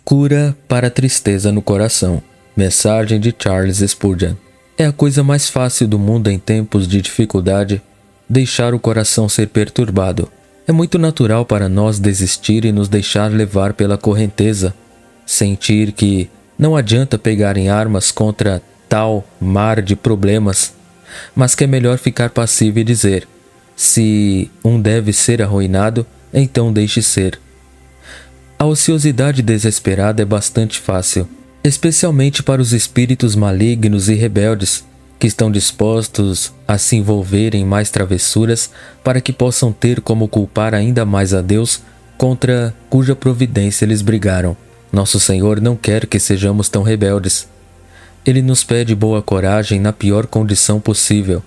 Cura para a tristeza no coração. Mensagem de Charles Spurgeon. É a coisa mais fácil do mundo em tempos de dificuldade deixar o coração ser perturbado. É muito natural para nós desistir e nos deixar levar pela correnteza. Sentir que não adianta pegar em armas contra tal mar de problemas, mas que é melhor ficar passivo e dizer: se um deve ser arruinado, então deixe ser. A ociosidade desesperada é bastante fácil, especialmente para os espíritos malignos e rebeldes, que estão dispostos a se envolver em mais travessuras para que possam ter como culpar ainda mais a Deus, contra cuja providência eles brigaram. Nosso Senhor não quer que sejamos tão rebeldes. Ele nos pede boa coragem na pior condição possível.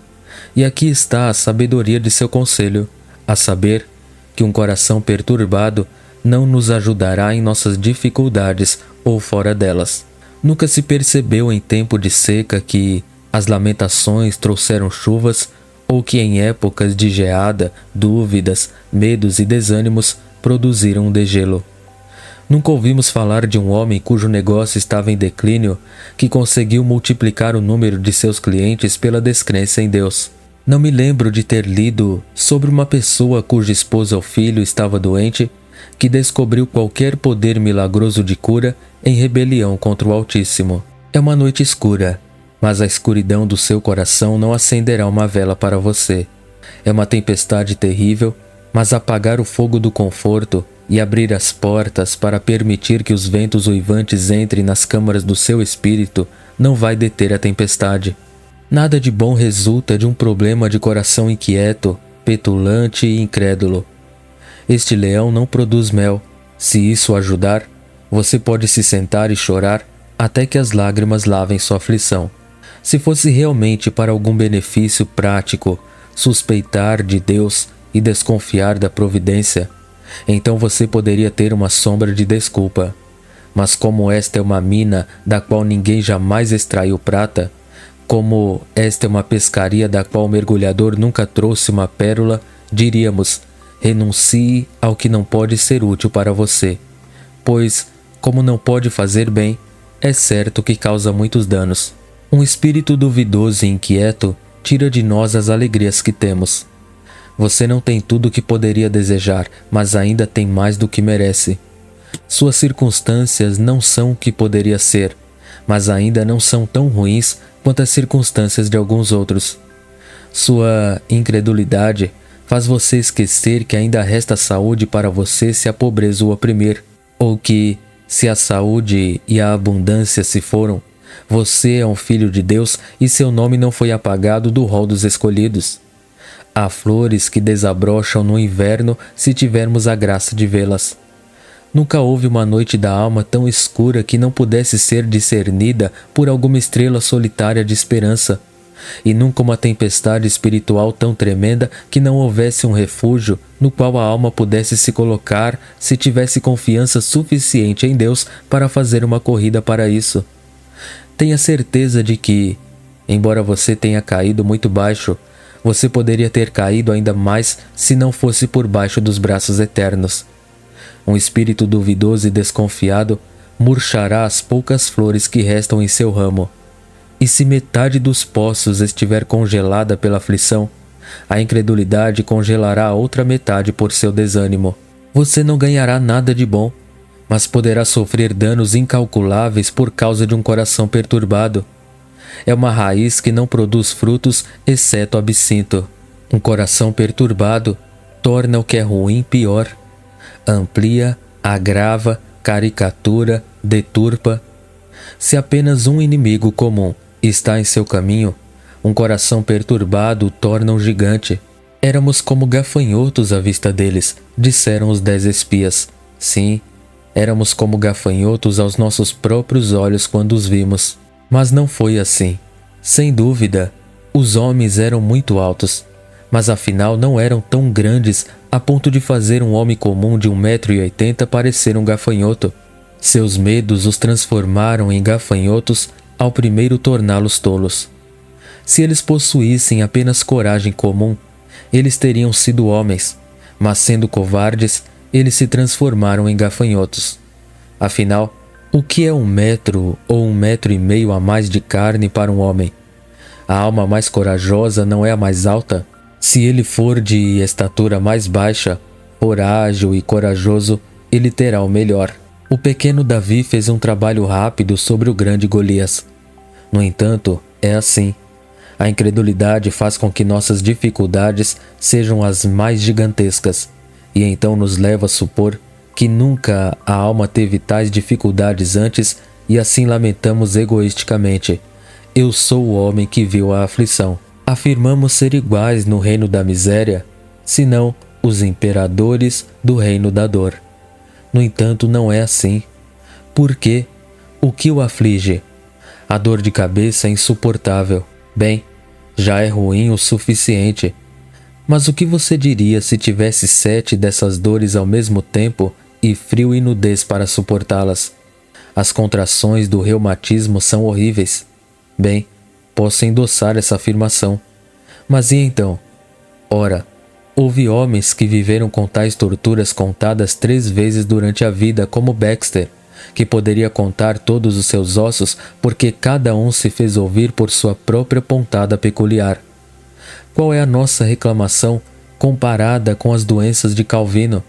E aqui está a sabedoria de seu conselho, a saber que um coração perturbado não nos ajudará em nossas dificuldades ou fora delas. Nunca se percebeu em tempo de seca que as lamentações trouxeram chuvas, ou que em épocas de geada, dúvidas, medos e desânimos produziram um degelo. Nunca ouvimos falar de um homem cujo negócio estava em declínio, que conseguiu multiplicar o número de seus clientes pela descrença em Deus. Não me lembro de ter lido sobre uma pessoa cuja esposa ou filho estava doente, que descobriu qualquer poder milagroso de cura em rebelião contra o Altíssimo. É uma noite escura, mas a escuridão do seu coração não acenderá uma vela para você. É uma tempestade terrível, mas apagar o fogo do conforto e abrir as portas para permitir que os ventos uivantes entrem nas câmaras do seu espírito não vai deter a tempestade. Nada de bom resulta de um problema de coração inquieto, petulante e incrédulo. Este leão não produz mel. Se isso ajudar, você pode se sentar e chorar até que as lágrimas lavem sua aflição. Se fosse realmente para algum benefício prático suspeitar de Deus e desconfiar da providência, então você poderia ter uma sombra de desculpa. Mas como esta é uma mina da qual ninguém jamais extraiu prata, como esta é uma pescaria da qual o mergulhador nunca trouxe uma pérola, diríamos: renuncie ao que não pode ser útil para você, pois, como não pode fazer bem, é certo que causa muitos danos. Um espírito duvidoso e inquieto tira de nós as alegrias que temos. Você não tem tudo o que poderia desejar, mas ainda tem mais do que merece. Suas circunstâncias não são o que poderia ser, mas ainda não são tão ruins quanto as circunstâncias de alguns outros. Sua incredulidade faz você esquecer que ainda resta saúde para você se a pobreza o oprimir, ou que, se a saúde e a abundância se foram, você é um filho de Deus e seu nome não foi apagado do rol dos escolhidos. Há flores que desabrocham no inverno se tivermos a graça de vê-las. Nunca houve uma noite da alma tão escura que não pudesse ser discernida por alguma estrela solitária de esperança, e nunca uma tempestade espiritual tão tremenda que não houvesse um refúgio no qual a alma pudesse se colocar se tivesse confiança suficiente em Deus para fazer uma corrida para isso. Tenha certeza de que, embora você tenha caído muito baixo, você poderia ter caído ainda mais se não fosse por baixo dos braços eternos. Um espírito duvidoso e desconfiado murchará as poucas flores que restam em seu ramo. E se metade dos poços estiver congelada pela aflição, a incredulidade congelará a outra metade por seu desânimo. Você não ganhará nada de bom, mas poderá sofrer danos incalculáveis por causa de um coração perturbado. É uma raiz que não produz frutos, exceto absinto. Um coração perturbado torna o que é ruim pior. Amplia, agrava, caricatura, deturpa. Se apenas um inimigo comum está em seu caminho, um coração perturbado o torna um gigante. Éramos como gafanhotos à vista deles, disseram os 10 espias. Sim, éramos como gafanhotos aos nossos próprios olhos quando os vimos. Mas não foi assim. Sem dúvida, os homens eram muito altos, mas afinal não eram tão grandes a ponto de fazer um homem comum de 1,80 m parecer um gafanhoto. Seus medos os transformaram em gafanhotos ao primeiro torná-los tolos. Se eles possuíssem apenas coragem comum, eles teriam sido homens, mas sendo covardes, eles se transformaram em gafanhotos. Afinal, O que é 1 metro ou 1,5 metros a mais de carne para um homem? A alma mais corajosa não é a mais alta? Se ele for de estatura mais baixa, for ágil e corajoso, ele terá o melhor. O pequeno Davi fez um trabalho rápido sobre o grande Golias. No entanto, é assim. A incredulidade faz com que nossas dificuldades sejam as mais gigantescas, e então nos leva a supor que nunca a alma teve tais dificuldades antes, e assim lamentamos egoisticamente: eu sou o homem que viu a aflição. Afirmamos ser iguais no reino da miséria, senão os imperadores do reino da dor. No entanto, não é assim. Por quê? O que o aflige? A dor de cabeça é insuportável. Bem, já é ruim o suficiente. Mas o que você diria se tivesse 7 dessas dores ao mesmo tempo e frio e nudez para suportá-las? As contrações do reumatismo são horríveis. Bem, posso endossar essa afirmação. Mas e então? Ora, houve homens que viveram com tais torturas contadas 3 vezes durante a vida, como Baxter, que poderia contar todos os seus ossos porque cada um se fez ouvir por sua própria pontada peculiar. Qual é a nossa reclamação comparada com as doenças de Calvino,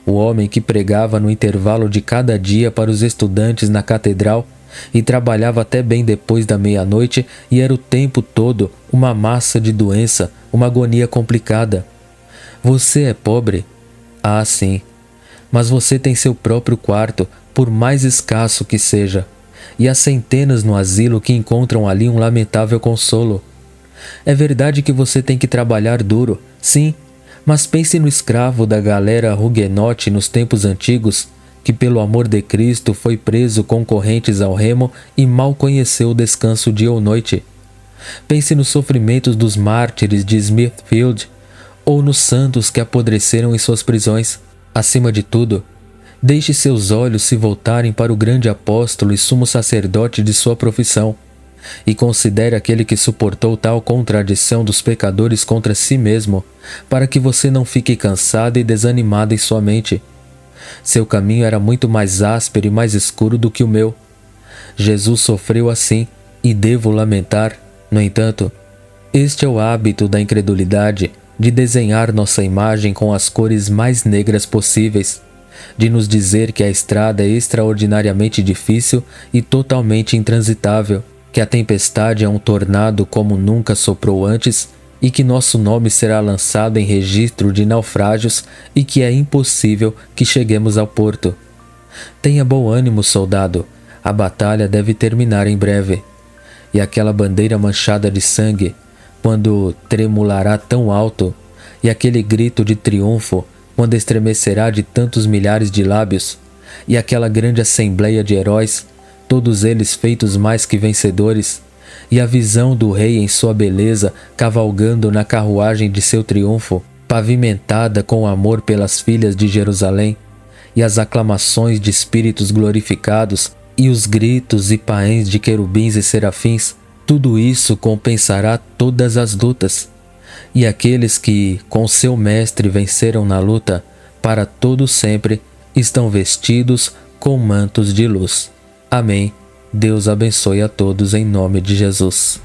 o homem que pregava no intervalo de cada dia para os estudantes na catedral e trabalhava até bem depois da meia-noite e era o tempo todo uma massa de doença, uma agonia complicada? Você é pobre? Ah, sim. Mas você tem seu próprio quarto, por mais escasso que seja, e há centenas no asilo que encontram ali um lamentável consolo. É verdade que você tem que trabalhar duro, sim, mas pense no escravo da galera huguenote nos tempos antigos, que pelo amor de Cristo foi preso com correntes ao remo e mal conheceu o descanso dia ou noite. Pense nos sofrimentos dos mártires de Smithfield, ou nos santos que apodreceram em suas prisões. Acima de tudo, deixe seus olhos se voltarem para o grande apóstolo e sumo sacerdote de sua profissão, e considere aquele que suportou tal contradição dos pecadores contra si mesmo, para que você não fique cansado e desanimado em sua mente. Seu caminho era muito mais áspero e mais escuro do que o meu. Jesus sofreu assim, e devo lamentar. No entanto, este é o hábito da incredulidade, de desenhar nossa imagem com as cores mais negras possíveis, de nos dizer que a estrada é extraordinariamente difícil e totalmente intransitável, que a tempestade é um tornado como nunca soprou antes e que nosso nome será lançado em registro de naufrágios e que é impossível que cheguemos ao porto. Tenha bom ânimo, soldado, a batalha deve terminar em breve. E aquela bandeira manchada de sangue, quando tremulará tão alto, e aquele grito de triunfo, quando estremecerá de tantos milhares de lábios, e aquela grande assembleia de heróis, todos eles feitos mais que vencedores, e a visão do rei em sua beleza cavalgando na carruagem de seu triunfo, pavimentada com amor pelas filhas de Jerusalém, e as aclamações de espíritos glorificados, e os gritos e paens de querubins e serafins, tudo isso compensará todas as lutas. E aqueles que, com seu mestre, venceram na luta, para todo sempre, estão vestidos com mantos de luz. Amém. Deus abençoe a todos em nome de Jesus.